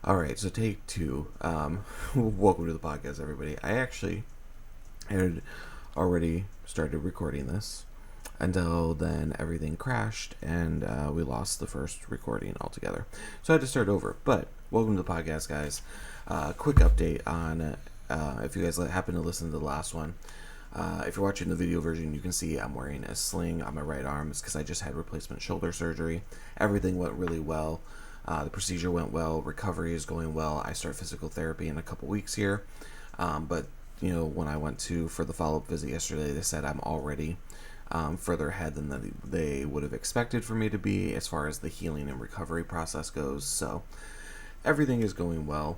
All right, so take two. Welcome to the podcast, everybody. I actually had already started recording this until then everything crashed and we lost the first recording altogether. So I had to start over. But welcome to the podcast, guys. Quick update on if you guys happen to listen to the last one. If you're watching the video version, you can see I'm wearing a sling on my right arm. It's because I just had replacement shoulder surgery. Everything went really well. The procedure went well. Recovery is going well. I start physical therapy in a couple weeks here. But, when I went for the follow-up visit yesterday, they said I'm already further ahead than they would have expected for me to be as far as the healing and recovery process goes. So everything is going well.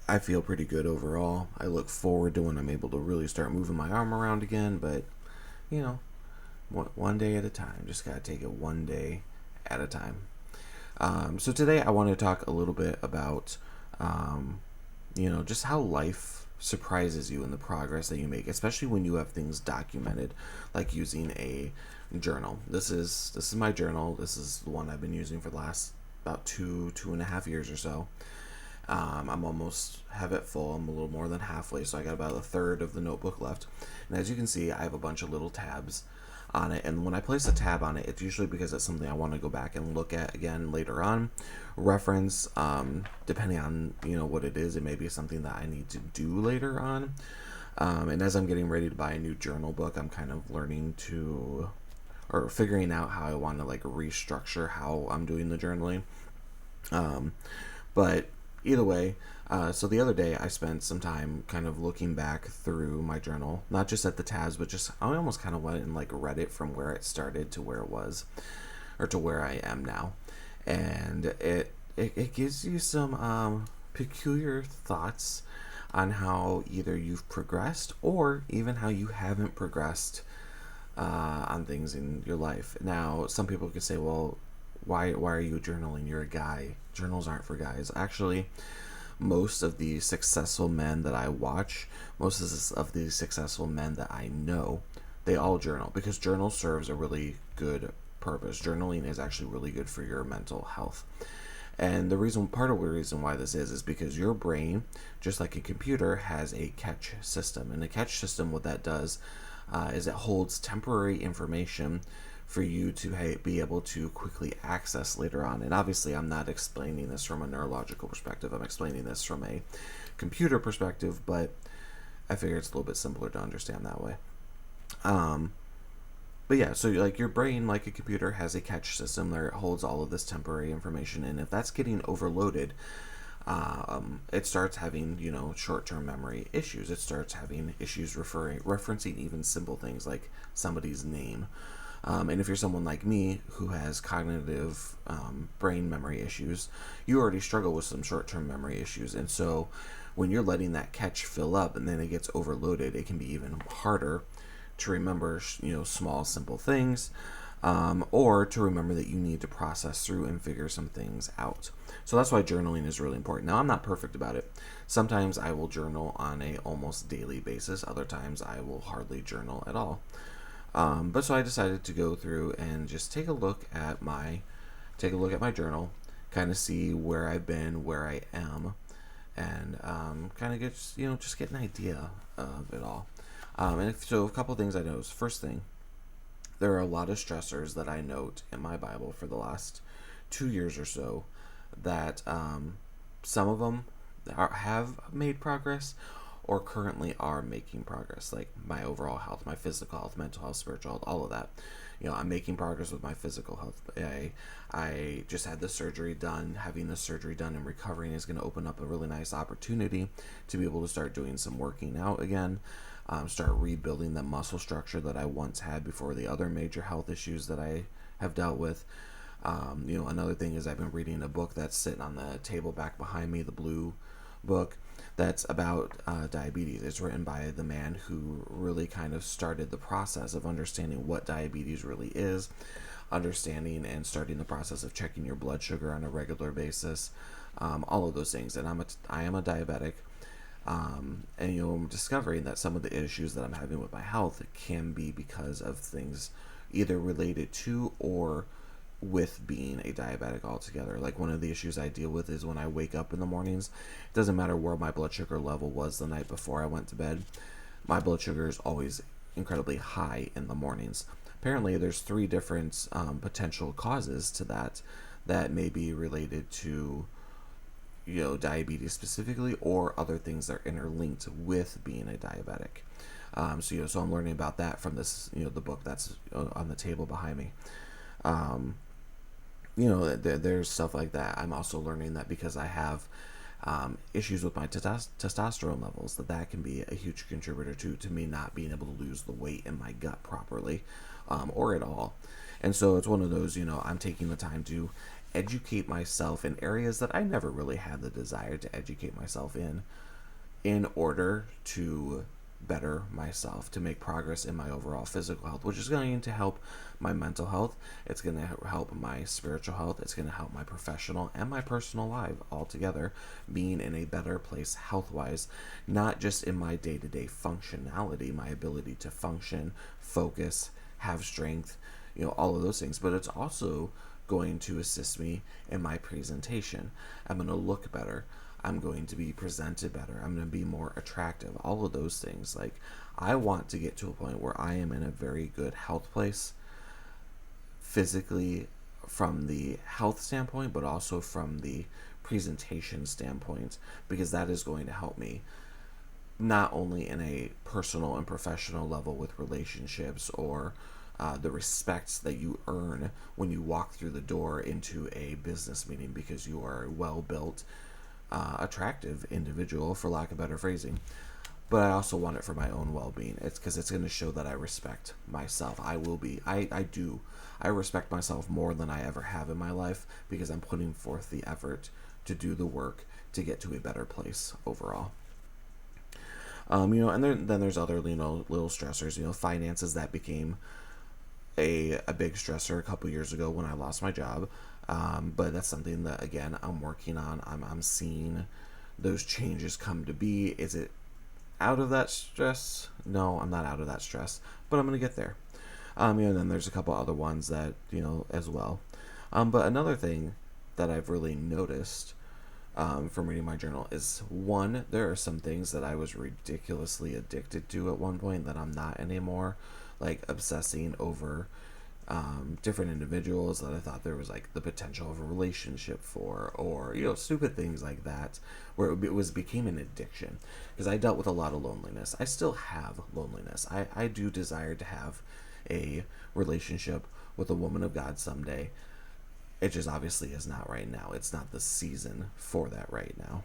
I feel pretty good overall. I look forward to when I'm able to really start moving my arm around again. But, one day at a time. Just got to take it one day at a time. So today I want to talk a little bit about, just how life surprises you in the progress that you make, especially when you have things documented, like using a journal. This is my journal. This is the one I've been using for the last about 2.5 years or so. I'm almost have it full. I'm a little more than halfway, so I got about a third of the notebook left. And as you can see, I have a bunch of little tabs on it, and when I place a tab on it, it's usually because it's something I want to go back and look at again later on, reference, depending on what it is. It may be something that I need to do later on, and as I'm getting ready to buy a new journal book, I'm kind of learning to or figuring out how I want to restructure how I'm doing the journaling. But either way, so the other day I spent some time kind of looking back through my journal, not just at the tabs, but just I almost kind of went and read it from where it started to where it was, or to where I am now, and it gives you some peculiar thoughts on how either you've progressed or even how you haven't progressed on things in your life. Now, some people could say, well, why are you journaling? You're a guy. Journals aren't for guys. Actually, most of the successful men that I watch, most of the successful men that I know, they all journal because journal serves a really good purpose. Journaling is actually really good for your mental health. And part of the reason why this is because your brain, just like a computer, has a catch system. And the catch system, what that does is it holds temporary information for you to be able to quickly access later on. And obviously I'm not explaining this from a neurological perspective. I'm explaining this from a computer perspective, but I figure it's a little bit simpler to understand that way. But yeah, so your brain, like a computer, has a catch system there. It holds all of this temporary information, and if that's getting overloaded, it starts having short-term memory issues. It starts having issues referencing even simple things like somebody's name. And if you're someone like me who has cognitive brain memory issues, you already struggle with some short-term memory issues. And so when you're letting that catch fill up and then it gets overloaded, it can be even harder to remember, small, simple things, or to remember that you need to process through and figure some things out. So that's why journaling is really important. Now, I'm not perfect about it. Sometimes I will journal on a almost daily basis. Other times I will hardly journal at all. But so I decided to go through and just take a look at my journal, kind of see where I've been, where I am, and kind of just get an idea of it all. So a couple things I noticed. First thing, there are a lot of stressors that I note in my Bible for the last 2 years or so that some of them have made progress or currently are making progress, like my overall health, my physical health, mental health, spiritual health, all of that. I'm making progress with my physical health. I just had the surgery done. Having the surgery done and recovering is going to open up a really nice opportunity to be able to start doing some working out again, start rebuilding the muscle structure that I once had before the other major health issues that I have dealt with. Another thing is I've been reading a book that's sitting on the table back behind me, the blue book, that's about diabetes. It's written by the man who really kind of started the process of understanding what diabetes really is, understanding and starting the process of checking your blood sugar on a regular basis, all of those things. And I am a diabetic, and I'm discovering that some of the issues that I'm having with my health can be because of things either related to or with being a diabetic altogether. Like, one of the issues I deal with is when I wake up in the mornings, it doesn't matter where my blood sugar level was the night before I went to bed, my blood sugar is always incredibly high in the mornings. Apparently, there's three different potential causes to that may be related to, diabetes specifically, or other things that are interlinked with being a diabetic. So I'm learning about that from this, the book that's on the table behind me. There's stuff like that. I'm also learning that because I have issues with my testosterone levels, that can be a huge contributor to me not being able to lose the weight in my gut properly, or at all. And so it's one of those, I'm taking the time to educate myself in areas that I never really had the desire to educate myself in order to better myself, to make progress in my overall physical health, which is going to help my mental health. It's going to help my spiritual health. It's going to help my professional and my personal life altogether, being in a better place health-wise, not just in my day-to-day functionality, my ability to function, focus, have strength, all of those things, but it's also going to assist me in my presentation. I'm going to look better. I'm going to be presented better. I'm going to be more attractive. All of those things. Like, I want to get to a point where I am in a very good health place, physically, from the health standpoint, but also from the presentation standpoint, because that is going to help me not only in a personal and professional level with relationships, or the respect that you earn when you walk through the door into a business meeting because you are a well-built, attractive individual, for lack of better phrasing. But I also want it for my own well-being. It's because it's going to show that I respect myself. I respect myself more than I ever have in my life, because I'm putting forth the effort to do the work to get to a better place overall. And then there's other, little stressors. Finances, that became a big stressor a couple years ago when I lost my job. But that's something that, again, I'm working on. I'm seeing those changes come to be. Is it out of that stress? No, I'm not out of that stress, but I'm going to get there. And then there's a couple other ones that, as well. But another thing that I've really noticed from reading my journal is, one, there are some things that I was ridiculously addicted to at one point that I'm not anymore, like obsessing over different individuals that I thought there was like the potential of a relationship for, or stupid things like that, where it became an addiction, because I dealt with a lot of loneliness. I still have loneliness. I do desire to have a relationship with a woman of God someday. It just obviously is not right now. It's not the season for that right now.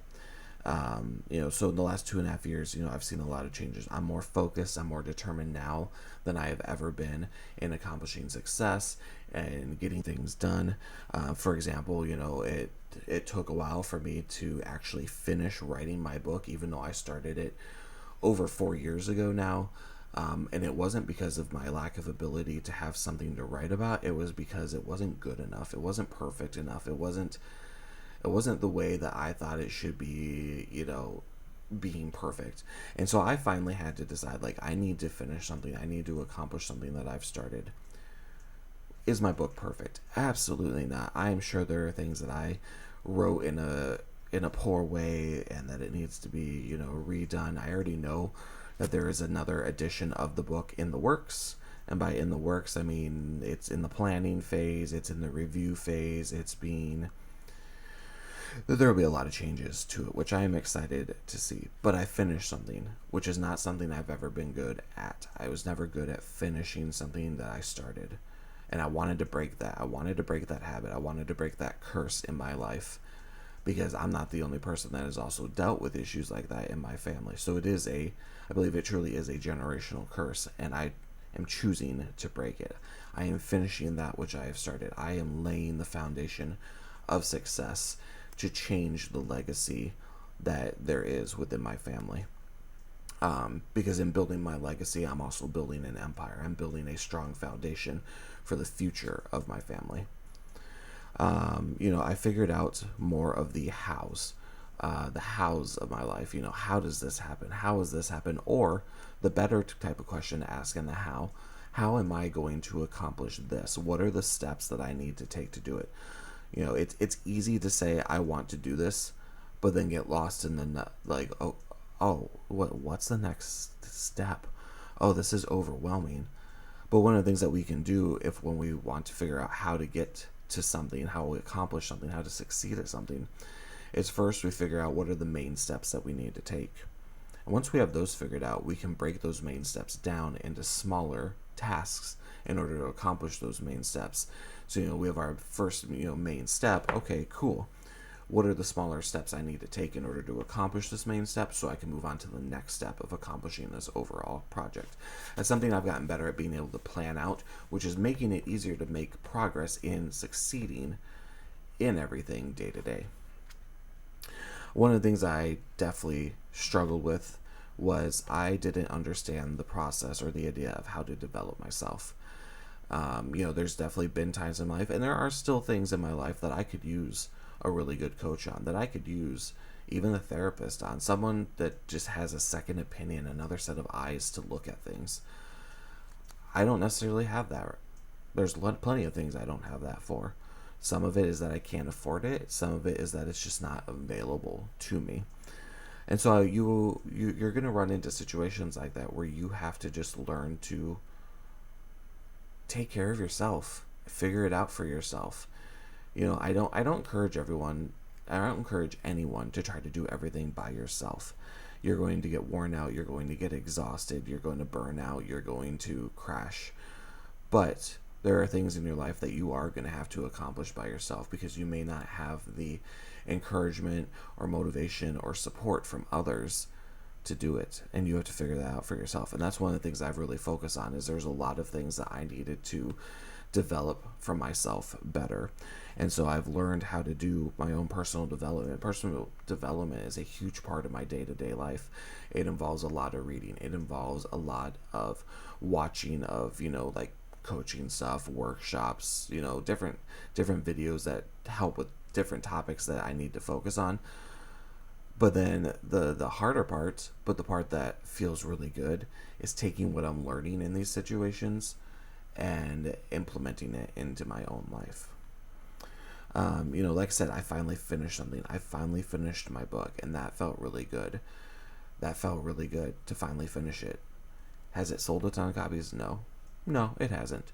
So in the last 2.5 years, I've seen a lot of changes. I'm more focused. I'm more determined now than I have ever been in accomplishing success and getting things done. For example, it took a while for me to actually finish writing my book, even though I started it over 4 years ago now. And it wasn't because of my lack of ability to have something to write about. It was because it wasn't good enough. It wasn't perfect enough. It wasn't the way that I thought it should be, being perfect. And so I finally had to decide, like, I need to finish something. I need to accomplish something that I've started. Is my book perfect? Absolutely not. I am sure there are things that I wrote in a poor way and that it needs to be, redone. I already know that there is another edition of the book in the works. And by in the works, I mean it's in the planning phase, it's in the review phase, there will be a lot of changes to it, which I am excited to see. But I finished something, which is not something I've ever been good at. I was never good at finishing something that I started. And I wanted to break that. I wanted to break that habit. I wanted to break that curse in my life, because I'm not the only person that has also dealt with issues like that in my family. So I believe it truly is a generational curse, and I am choosing to break it. I am finishing that which I have started. I am laying the foundation of success to change the legacy that there is within my family. Because in building my legacy, I'm also building an empire. I'm building a strong foundation for the future of my family. I figured out more of the hows of my life. How does this happen? How has this happened? Or the better type of question to ask in the how how am I going to accomplish this? What are the steps that I need to take to do it? It's easy to say I want to do this, but then get lost in the like, what's the next step? Oh, this is overwhelming. But one of the things that we can do when we want to figure out how to get to something, how we accomplish something, how to succeed at something, is first we figure out what are the main steps that we need to take. And once we have those figured out, we can break those main steps down into smaller tasks in order to accomplish those main steps. So, we have our first, main step. Okay, cool. What are the smaller steps I need to take in order to accomplish this main step so I can move on to the next step of accomplishing this overall project? That's something I've gotten better at being able to plan out, which is making it easier to make progress in succeeding in everything day to day. One of the things I definitely struggled with was I didn't understand the process or the idea of how to develop myself. There's definitely been times in my life, and there are still things in my life that I could use a really good coach on, that I could use even a therapist on, someone that just has a second opinion, another set of eyes to look at things. I don't necessarily have that. There's plenty of things I don't have that for. Some of it is that I can't afford it. Some of it is that it's just not available to me. And so you're going to run into situations like that where you have to just learn to take care of yourself, figure it out for yourself. I don't encourage everyone. I don't encourage anyone to try to do everything by yourself. You're going to get worn out. You're going to get exhausted. You're going to burn out. You're going to crash. But there are things in your life that you are going to have to accomplish by yourself because you may not have the encouragement or motivation or support from others to do it, and you have to figure that out for yourself. And that's one of the things I've really focused on, is there's a lot of things that I needed to develop for myself better. And so I've learned how to do my own personal development. Personal development is a huge part of my day-to-day life. It involves a lot of reading. It involves a lot of watching of, like coaching stuff, workshops, different videos that help with different topics that I need to focus on. But then the harder part, but the part that feels really good, is taking what I'm learning in these situations and implementing it into my own life. Like I said, I finally finished something. I finally finished my book, and that felt really good. That felt really good to finally finish it. Has it sold a ton of copies? No, it hasn't.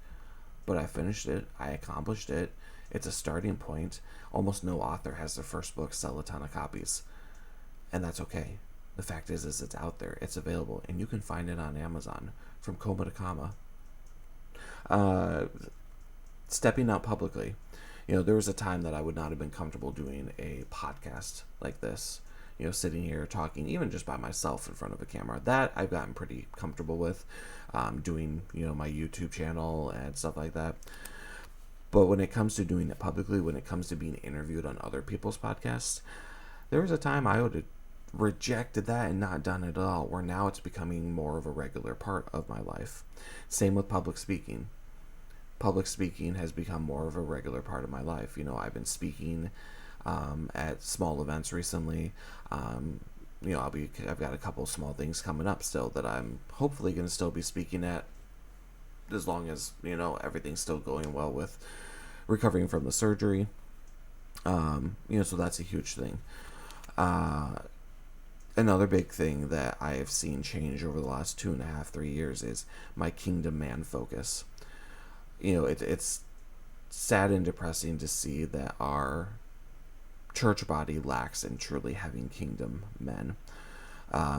But I finished it. I accomplished it. It's a starting point. Almost no author has their first book sell a ton of copies, and that's okay. The fact is it's out there. It's available, and you can find it on Amazon from coma to comma. Stepping out publicly. There was a time that I would not have been comfortable doing a podcast like this, sitting here talking, even just by myself in front of a camera. That I've gotten pretty comfortable with, doing, my YouTube channel and stuff like that. But when it comes to doing it publicly, when it comes to being interviewed on other people's podcasts, there was a time I would have rejected that and not done it at all, where now it's becoming more of a regular part of my life. Same with public speaking. Public speaking has become more of a regular part of my life. I've been speaking at small events recently. I've got a couple small things coming up still that I'm hopefully going to still be speaking at, as long as everything's still going well with recovering from the surgery. So that's a huge thing. Another big thing that I have seen change over the last 2.5, 3 years is my kingdom man focus. It's sad and depressing to see that our church body lacks in truly having kingdom men.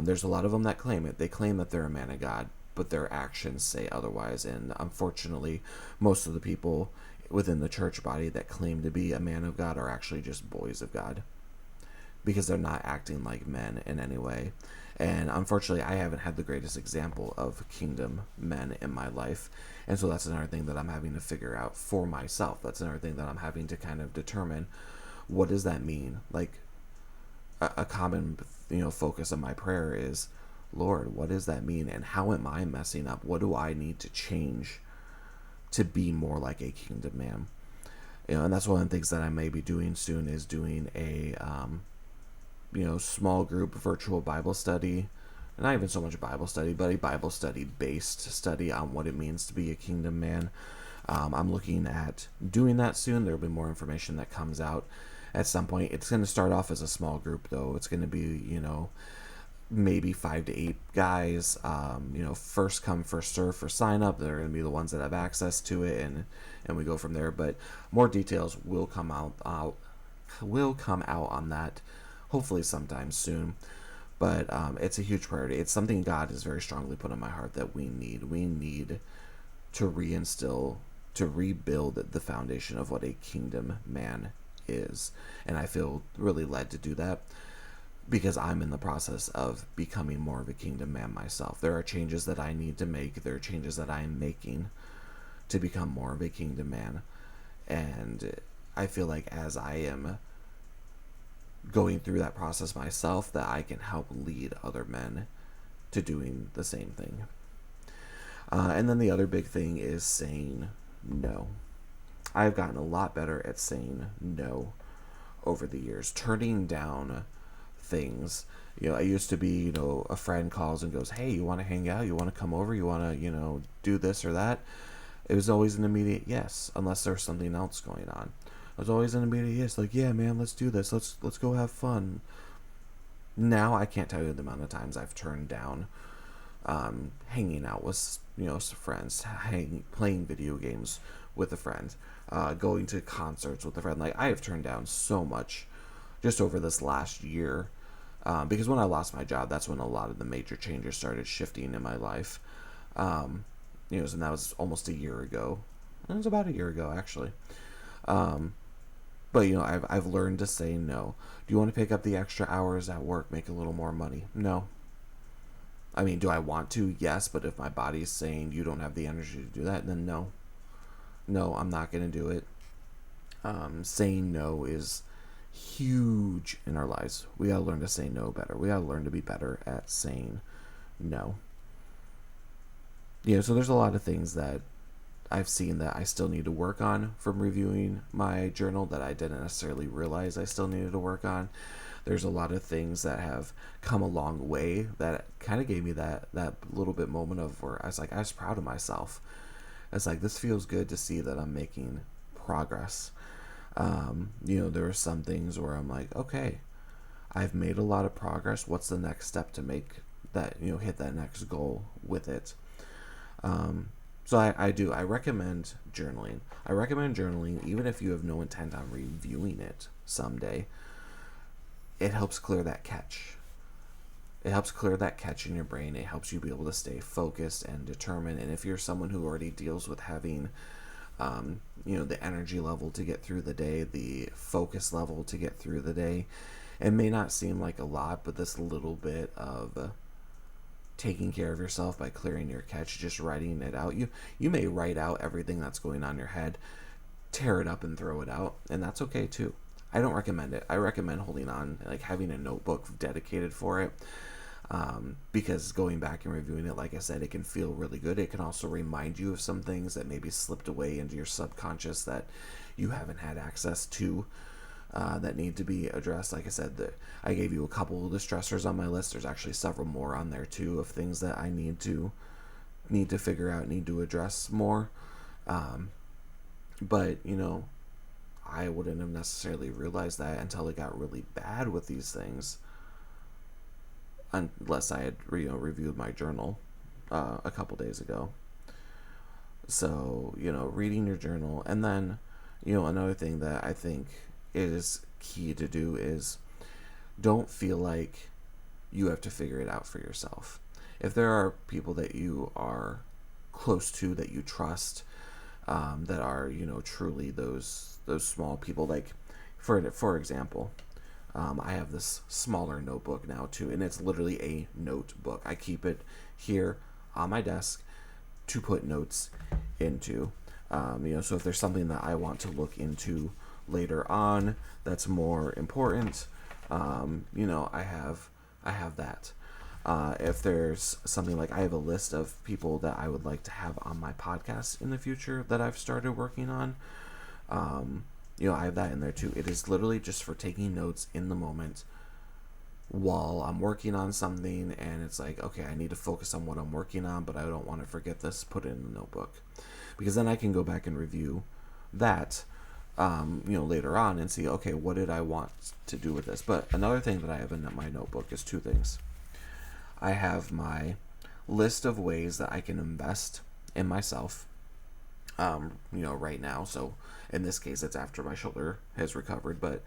There's a lot of them that claim it. They claim that they're a man of God, but their actions say otherwise. And unfortunately, most of the people within the church body that claim to be a man of God are actually just boys of God, because they're not acting like men in any way. And unfortunately, I haven't had the greatest example of kingdom men in my life. And so that's another thing that I'm having to figure out for myself. That's another thing that I'm having to kind of determine, what does that mean? Like, a common, focus of my prayer is, Lord, what does that mean? And how am I messing up? What do I need to change to be more like a kingdom man? And that's one of the things that I may be doing soon, is doing a, small group virtual Bible study not even so much Bible study, but a Bible study based study on what it means to be a kingdom man. I'm looking at doing that soon. There'll be more information that comes out at some point. It's going to start off as a small group, though. It's going to be, maybe 5 to 8 guys. First come, first serve for sign up. They're going to be the ones that have access to it, and we go from there. But more details will come out on that, hopefully sometime soon. But it's a huge priority. It's something God has very strongly put on my heart that we need. We need to reinstill, to rebuild the foundation of what a kingdom man is. And I feel really led to do that because I'm in the process of becoming more of a kingdom man myself. There are changes that I need to make. There are changes that I'm making to become more of a kingdom man. And I feel like as I am going through that process myself, that I can help lead other men to doing the same thing. And then the other big thing is saying no. I've gotten a lot better at saying no over the years, turning down things. I used to be, a friend calls and goes, hey, you want to hang out? You want to come over? You want to, do this or that? It was always an immediate yes, unless there's something else going on. It was always an immediate yes, like, yeah, man, let's do this. Let's go have fun. Now I can't tell you the amount of times I've turned down hanging out with, some friends, playing video games with a friend, going to concerts with a friend. Like, I have turned down so much just over this last year, because when I lost my job, that's when a lot of the major changes started shifting in my life. And that was almost a year ago. It was about a year ago, actually. But I've learned to say no. Do you want to pick up the extra hours at work, make a little more money? No. I mean, do I want to? Yes, but if my body is saying you don't have the energy to do that, then no. No, I'm not going to do it. Saying no is huge in our lives. We got to learn to say no better. We got to learn to be better at saying no. So there's a lot of things that I've seen that I still need to work on from reviewing my journal that I didn't necessarily realize I still needed to work on. There's a lot of things that have come a long way that kind of gave me that little bit moment of where I was proud of myself. It's like, this feels good to see that I'm making progress. There were some things where I'm like, okay, I've made a lot of progress. What's the next step to make that, hit that next goal with it? So I recommend journaling. I recommend journaling even if you have no intent on reviewing it someday. It helps clear that catch. It helps clear that catch in your brain. It helps you be able to stay focused and determined. And if you're someone who already deals with having, the energy level to get through the day, the focus level to get through the day, it may not seem like a lot, but this little bit of taking care of yourself by clearing your catch, just writing it out. You may write out everything that's going on in your head, tear it up and throw it out, and that's okay too. I don't recommend it. I recommend holding on, like having a notebook dedicated for it, because going back and reviewing it, like I said, it can feel really good. It can also remind you of some things that maybe slipped away into your subconscious that you haven't had access to, that need to be addressed. Like I said, I gave you a couple of the stressors on my list. There's actually several more on there too of things that I need to figure out, need to address more. But I wouldn't have necessarily realized that until it got really bad with these things, unless I had reviewed my journal a couple days ago. So reading your journal, and then another thing that I think is key to do is don't feel like you have to figure it out for yourself. If there are people that you are close to, that you trust, that are truly those small people, like for example, I have this smaller notebook now too, and it's literally a notebook. I keep it here on my desk to put notes into. So if there's something that I want to look into later on that's more important, I have that. If there's something like, I have a list of people that I would like to have on my podcast in the future that I've started working on. I have that in there too. It is literally just for taking notes in the moment while I'm working on something, and it's like, okay, I need to focus on what I'm working on, but I don't want to forget this, put it in the notebook. Because then I can go back and review that, later on and see, okay, what did I want to do with this? But another thing that I have in my notebook is two things. I have my list of ways that I can invest in myself, right now. So in this case, it's after my shoulder has recovered. But,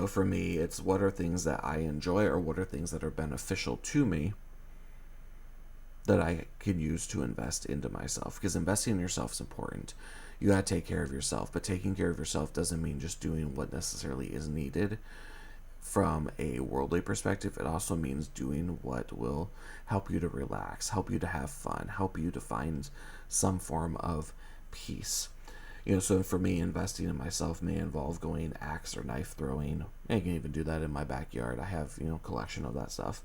for me, it's what are things that I enjoy or what are things that are beneficial to me that I can use to invest into myself. Because investing in yourself is important. You got to take care of yourself. But taking care of yourself doesn't mean just doing what necessarily is needed from a worldly perspective. It also means doing what will help you to relax, help you to have fun, help you to find some form of peace. So for me, investing in myself may involve going axe or knife throwing. I can even do that in my backyard. I have, a collection of that stuff.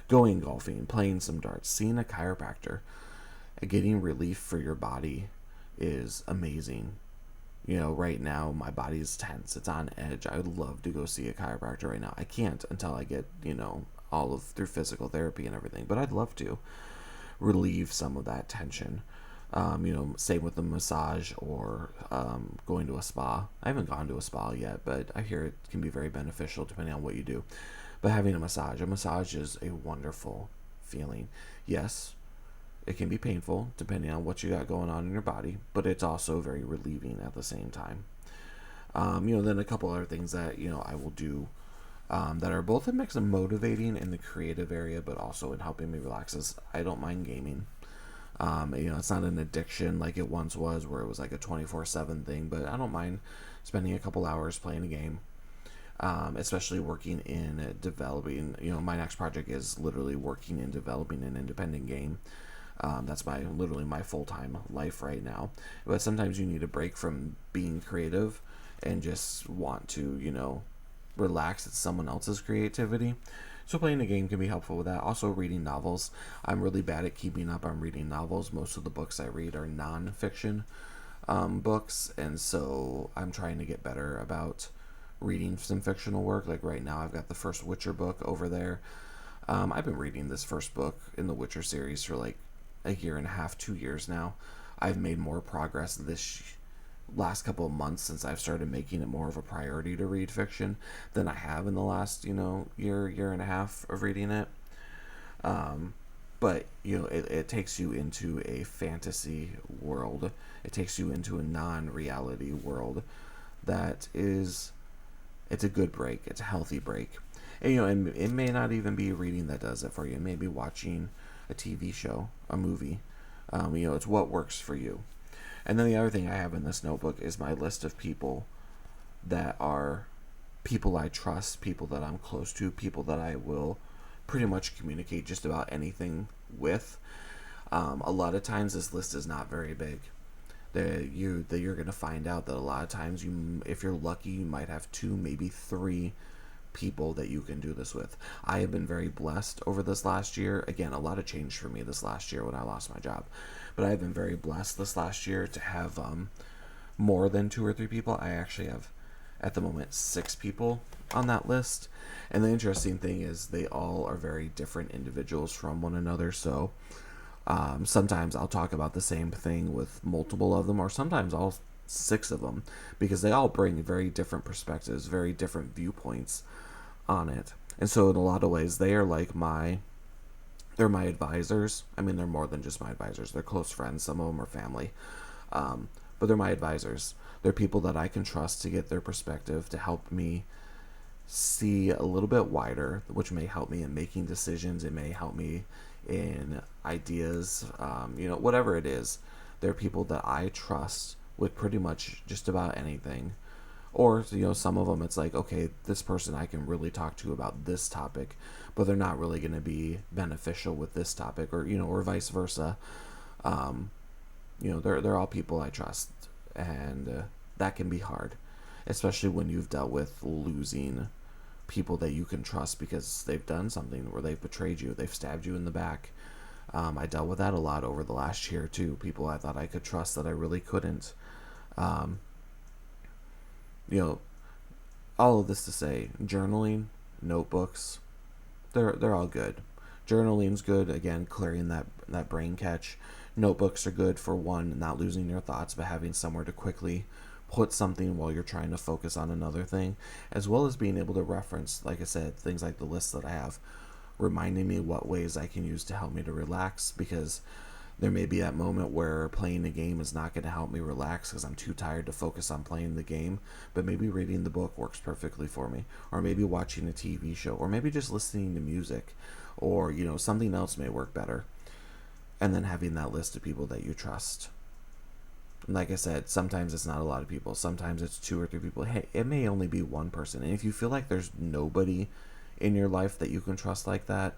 Going golfing, playing some darts, seeing a chiropractor, getting relief for your body is amazing. Right now my body is tense. It's on edge. I would love to go see a chiropractor right now. I can't until I get, all of through physical therapy and everything, but I'd love to relieve some of that tension. Same with the massage or going to a spa. I haven't gone to a spa yet, but I hear it can be very beneficial depending on what you do. But having a massage is a wonderful feeling. Yes, it can be painful depending on what you got going on in your body, but it's also very relieving at the same time. Then a couple other things that, I will do that are both a mix of motivating in the creative area, but also in helping me relax is I don't mind gaming. It's not an addiction like it once was where it was like a 24/7 thing, but I don't mind spending a couple hours playing a game. Especially working in developing, my next project is literally working in developing an independent game. That's literally my full-time life right now. But sometimes you need a break from being creative and just want to, relax at someone else's creativity. So playing a game can be helpful with that. Also reading novels. I'm really bad at keeping up on reading novels. Most of the books I read are non-fiction books, and so I'm trying to get better about reading some fictional work. Like right now I've got the first Witcher book over there. I've been reading this first book in the Witcher series for like a year and a half, 2 years now. I've made more progress this last couple of months since I've started making it more of a priority to read fiction than I have in the last, year and a half of reading it. But, it takes you into a fantasy world. It takes you into a non-reality world that is, it's a good break. It's a healthy break. And, it may not even be reading that does it for you. It may be watching a TV show, a movie. It's what works for you. And then the other thing I have in this notebook is my list of people that are people I trust, people that I'm close to, people that I will pretty much communicate just about anything with. A lot of times this list is not very big. You're going to find out that a lot of times, if you're lucky, you might have 2, maybe 3 people that you can do this with. I have been very blessed over this last year. Again, a lot of change for me this last year when I lost my job. But I have been very blessed this last year to have more than 2 or 3 people. I actually have, at the moment, 6 people on that list. And the interesting thing is they all are very different individuals from one another. So sometimes I'll talk about the same thing with multiple of them, or sometimes all 6 of them, because they all bring very different perspectives, very different viewpoints on it. And so in a lot of ways, they are like they're my advisors. I mean, they're more than just my advisors. They're close friends. Some of them are family. But they're my advisors. They're people that I can trust to get their perspective, to help me see a little bit wider, which may help me in making decisions. It may help me in ideas, whatever it is. They're people that I trust with pretty much just about anything. Or, some of them it's like, okay, this person I can really talk to about this topic, but they're not really going to be beneficial with this topic, or, or vice versa. They're all people I trust, and that can be hard, especially when you've dealt with losing people that you can trust because they've done something where they've betrayed you, they've stabbed you in the back. I dealt with that a lot over the last year too. People I thought I could trust that I really couldn't. All of this to say, journaling, notebooks, they're all good. Journaling's good, again, clearing that brain catch. Notebooks are good for one, not losing your thoughts, but having somewhere to quickly put something while you're trying to focus on another thing, as well as being able to reference, like I said, things like the list that I have, reminding me what ways I can use to help me to relax, because there may be that moment where playing a game is not going to help me relax because I'm too tired to focus on playing the game, but maybe reading the book works perfectly for me, or maybe watching a TV show, or maybe just listening to music, or something else may work better. And then having that list of people that you trust. And like I said, sometimes it's not a lot of people, sometimes it's 2 or 3 people. Hey, it may only be one person, and if you feel like there's nobody in your life that you can trust like that,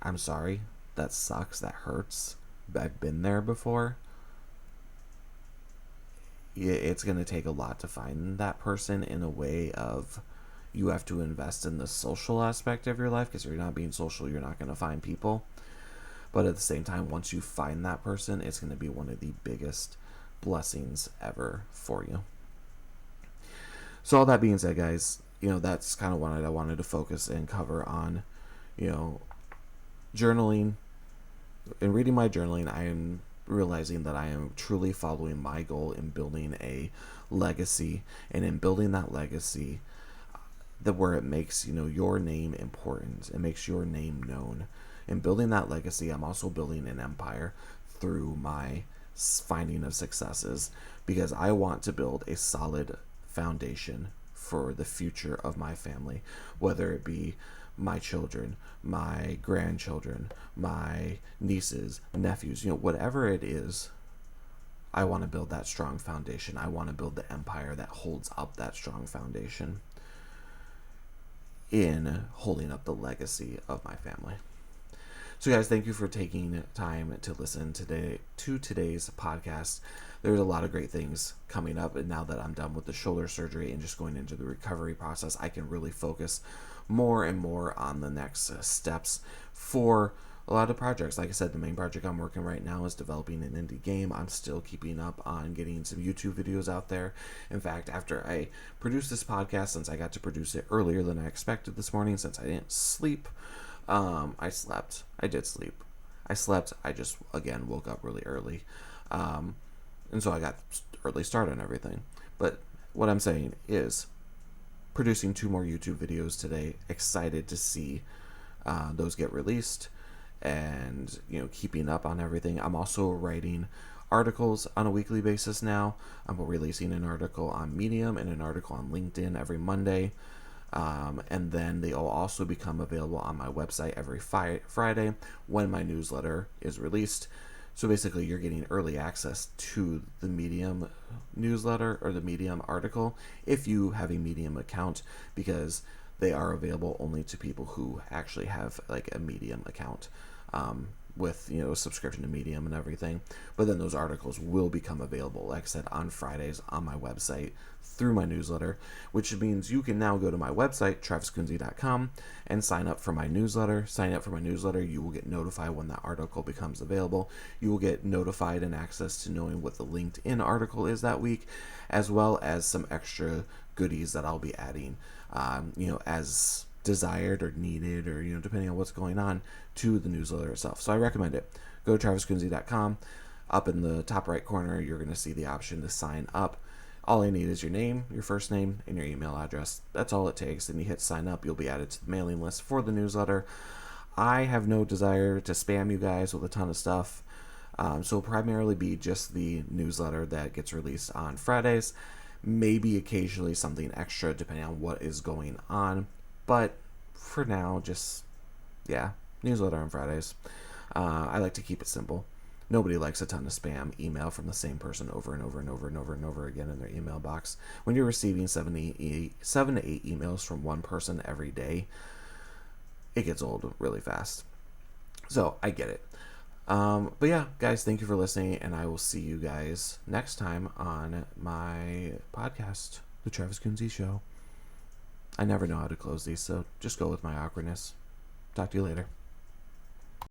I'm sorry, that sucks, that hurts. I've been there before. It's going to take a lot to find that person, in a way of you have to invest in the social aspect of your life, because if you're not being social, you're not going to find people. But at the same time, once you find that person, it's going to be one of the biggest blessings ever for you. So all that being said, guys, that's kind of what I wanted to focus and cover on, journaling. In reading my journaling, I am realizing that I am truly following my goal in building a legacy, and in building that legacy, that where it makes your name important, it makes your name known. In building that legacy, I'm also building an empire through my finding of successes, because I want to build a solid foundation for the future of my family, whether it be my children, my grandchildren, my nieces, nephews, whatever it is. I want to build that strong foundation. I want to build the empire that holds up that strong foundation in holding up the legacy of my family. So guys, thank you for taking time to listen today to today's podcast. There's a lot of great things coming up, and now that I'm done with the shoulder surgery and just going into the recovery process, I can really focus more and more on the next steps for a lot of projects. Like I said, the main project I'm working right now is developing an indie game. I'm still keeping up on getting some YouTube videos out there. In fact, after I produced this podcast, since I got to produce it earlier than I expected this morning, since I didn't sleep, I slept. I did sleep. I slept. I just, again, woke up really early. And so I got early start on everything. But what I'm saying is, producing 2 more YouTube videos today. Excited to see those get released, and keeping up on everything. I'm also writing articles on a weekly basis now. I'm releasing an article on Medium and an article on LinkedIn every Monday. And then they will also become available on my website every Friday when my newsletter is released. So basically, you're getting early access to the Medium newsletter or the Medium article if you have a Medium account, because they are available only to people who actually have like a Medium account with subscription to Medium and everything. But then those articles will become available, like I said, on Fridays on my website through my newsletter, which means you can now go to my website, traviskunze.com, and sign up for my newsletter. Sign up for my newsletter. You will get notified when that article becomes available. You will get notified and access to knowing what the LinkedIn article is that week, as well as some extra goodies that I'll be adding, as desired or needed, or depending on what's going on, to the newsletter itself. So I recommend it. Go to traviskunze.com. Up in the top right corner, you're going to see the option to sign up. All I need is your name, your first name, and your email address. That's all it takes. And you hit sign up, you'll be added to the mailing list for the newsletter. I have no desire to spam you guys with a ton of stuff. So it'll primarily be just the newsletter that gets released on Fridays. Maybe occasionally something extra depending on what is going on. But for now, just, newsletter on Fridays. I like to keep it simple. Nobody likes a ton of spam email from the same person over and over and over and over and over again in their email box. When you're receiving 7 to 8 emails from one person every day, it gets old really fast. So I get it. But yeah, guys, thank you for listening, and I will see you guys next time on my podcast, The Travis Kunze Show. I never know how to close these, so just go with my awkwardness. Talk to you later.